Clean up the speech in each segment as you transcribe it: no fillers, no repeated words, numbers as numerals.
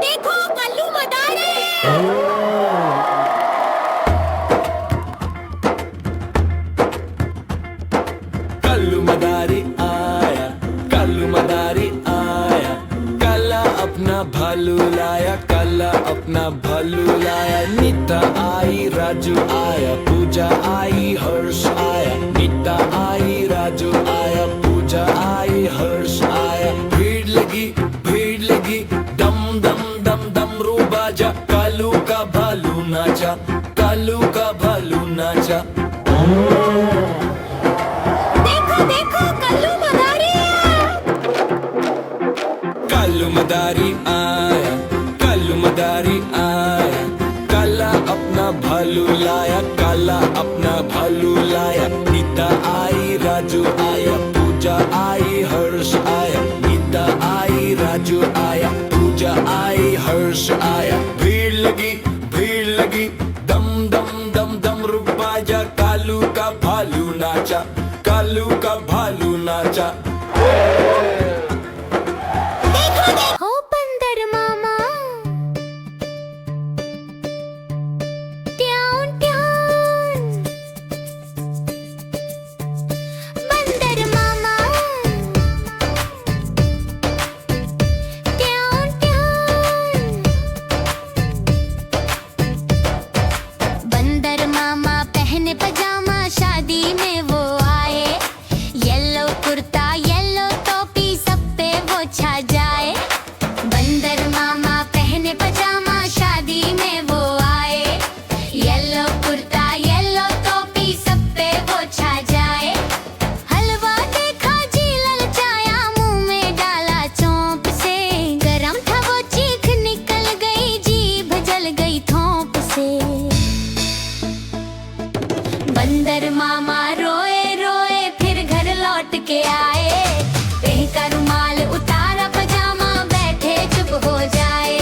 देखो कल्लू बता रहे। कल्लू मदारी आया, कल्लू मदारी आया, काला अपना भालू लाया, काला अपना भालू लाया। नीता आई, राजू आया, पूजा आई, हर्ष आया। नीता आई, राजू आया, पूजा आई, हर्ष आया। भीड़ लगी, डम डम डम डमरू बाजा। कालू का भालू नाचा, कालू का भालू नाचा। देखो देखो कल्लू मदारी आया। कल्लू मदारी आया, कल्लू मदारी आया, काला अपना भालू लाया, काला अपना भालू लाया। नीता आई, राजू आया, पूजा आई, हर्ष आया। नीता आई, राजू आया, पूजा आई, हर्ष आया। भीड़ लगी, दम दम दम दम रुक बाजा। कालू का भालू नाचा, कालू का भालू नाचा। देखो देखो बंदर मामा, ट्याउन ट्याउन। बंदर मामा, ट्याउन ट्याउन। बंदर मामा पहने पजामा, शादी में वो आए। येलो कुर्ता येलो टोपी, सब पे वो छा जाए। बंदर मामा पहने पजामा, शादी में वो आए। येलो कुर्ता येलो टोपी, सब पे वो छा जाए। हलवा देखा जी ललचाया, मुंह में डाला चौंप से। गरम था वो चीख निकल गई, जीभ जल गई थोंप से। बंदर मामा रोए रोए फिर घर लौट के आए। पहका रुमाल उतारा पजामा, बैठे चुप हो जाए।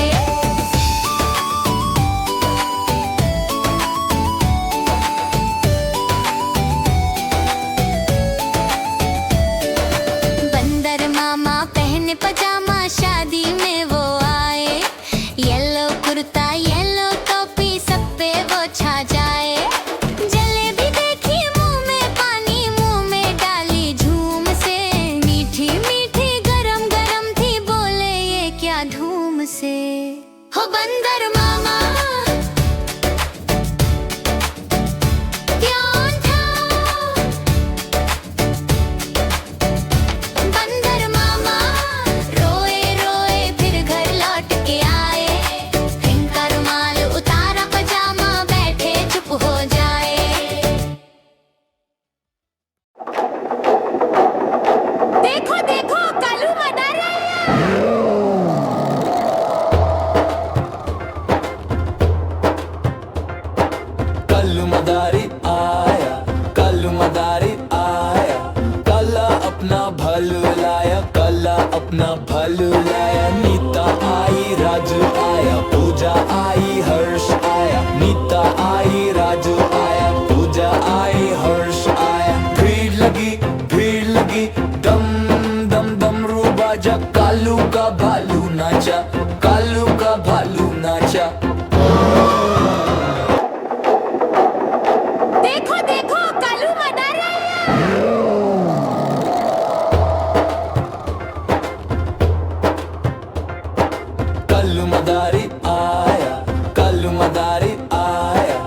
बंदर मामा पहने पजामा, शादी में वो आए। येलो कुर्ता येलो टोपी, सब पे वो छा जाए। जलेबी देखी मुंह में पानी, मुंह में डाली झूम से। मीठी मीठी गरम गरम थी, बोले ये क्या धूम से। हो बंदर मामा क्यों था। बंदर मामा रोए रोए फिर घर लौट के आए। फेंका रुमाल उतारा पजामा, बैठे चुप हो जाए। देखो देखो कल्लू मदारी आया। कल्लू मदारी आया, कल्लू मदारी आया, काला अपना भालू लाया, काला अपना भालू लाया। नीता आई, राजू आया, पूजा आई, हर्ष आया। नीता आई, राजू आया, पूजा आई, हर्ष आया। भीड़ लगी, दम दम दम रू बाजा। कालू का भालू नाचा, कालू का भालू नाचा। देखो देखो कल्लू मदारी आया। कल्लू मदारी आया, कल्लू मदारी आया,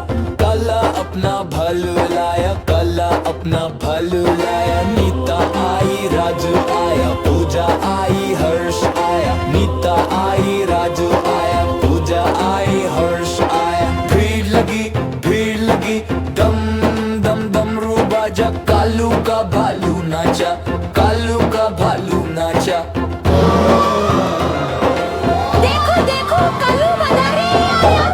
काला अपना भालू लाया, काला अपना भालू लाया। नीता आई, राजू आया, पूजा आई, हर्ष आया। नीता आई, राजू आया, पूजा आई, हर्ष आया। भीड़ लगी, दम दम दम रू बाजा। कालू का भालू नाचा, कालू का भालू नाचा। देखो देखो कल्लू मदारी आया।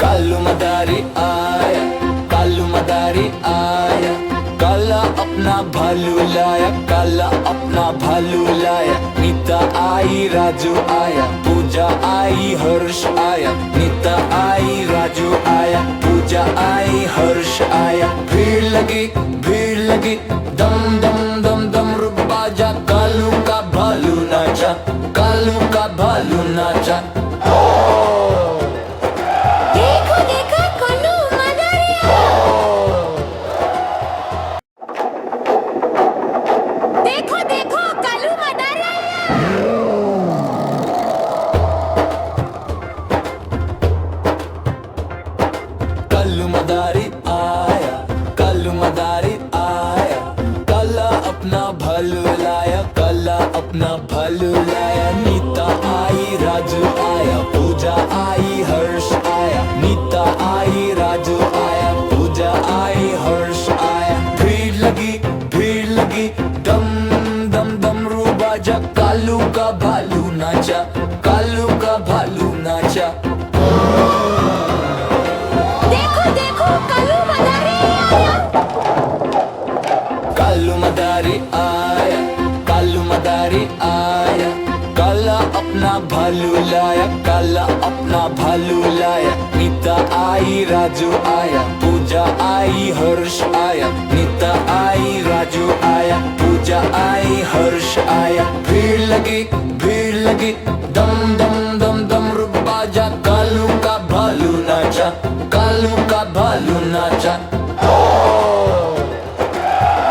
कालू मदारी आया, कालू मदारी आया, काला अपना भालू लाया, काला अपना भालू लाया। नीता आई, राजू आया, पूजा आई, हर्ष आया। नीता आई, राजू आया, पूजा आई, हर्ष आया। भीड़ लगी, दम दम दम दम रुक बाजा। कालू का भालू नाचा, कालू का भालू नाचा। देखो देखो कोलू मदारिया, देखो देखो कालू मदारिया। कल्लू मदारी आया, कल्लू मदारी आया, काला अपना भालू लाया, काला अपना भालू लाया। नीता आई राजू आया, पूजा आई हर्ष आया। नीता आई राजू आया, पूजा आई हर्ष आया। भीड़ लगी, दम दम डमरू बाजा। कालू का भालू नाचा, कालू का भालू नाचा। देखो देखो कालू मदारिया, कालू मदारी आया, कालू मदारी आया, काला अपना भालू लाया, काला अपना भालू लाया। नीता आई राजू आया, पूजा आई हर्ष आया। नीता आई राजू आया, पूजा आई हर्ष आया। भीड़ लगी, दम दम दम दम रुक बाजा। कालू का भालू नाचा, कालू का भालू नाचा।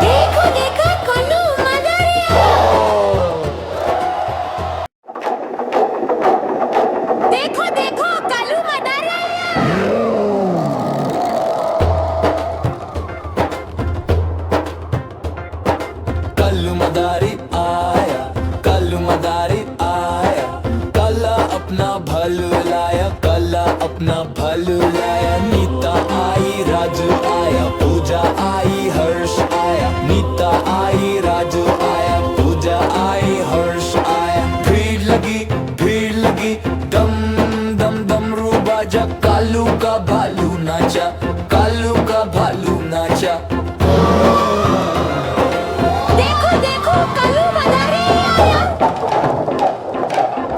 देखो देखो कोलू मदारिया, देखो देखो कालू मदारिया। कल्लू मदारी आया, कल्लू मदारी आया, काला अपना भालू लाया, काला अपना भालू लाया। नीता आई राजू आया, पूजा आई हर्ष आया। नीता आई राजू आया, पूजा आई हर्ष आया। भीड़ लगी, दम दम डमरू बाजा। कालू का भालू नाचा, कालू का भालू नाचा। देखो देखो कालू मदारिया,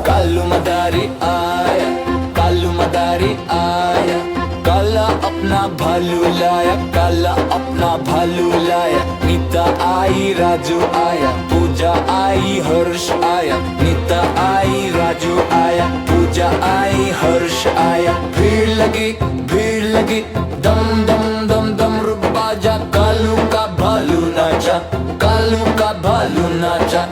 कालू मदारी आया, कालू मदारी आया, काला अपना भालू लाया, काला अपना भालू लाया। नीता आई राजू आया, पूजा आई हर्ष आया। नीता आई राजू आया, पूजा आई हर्ष आया। भीड़ लगी, दम दम दम दम रुक बाजा। कालू का भालू नाचा, कालू का भालू नाचा।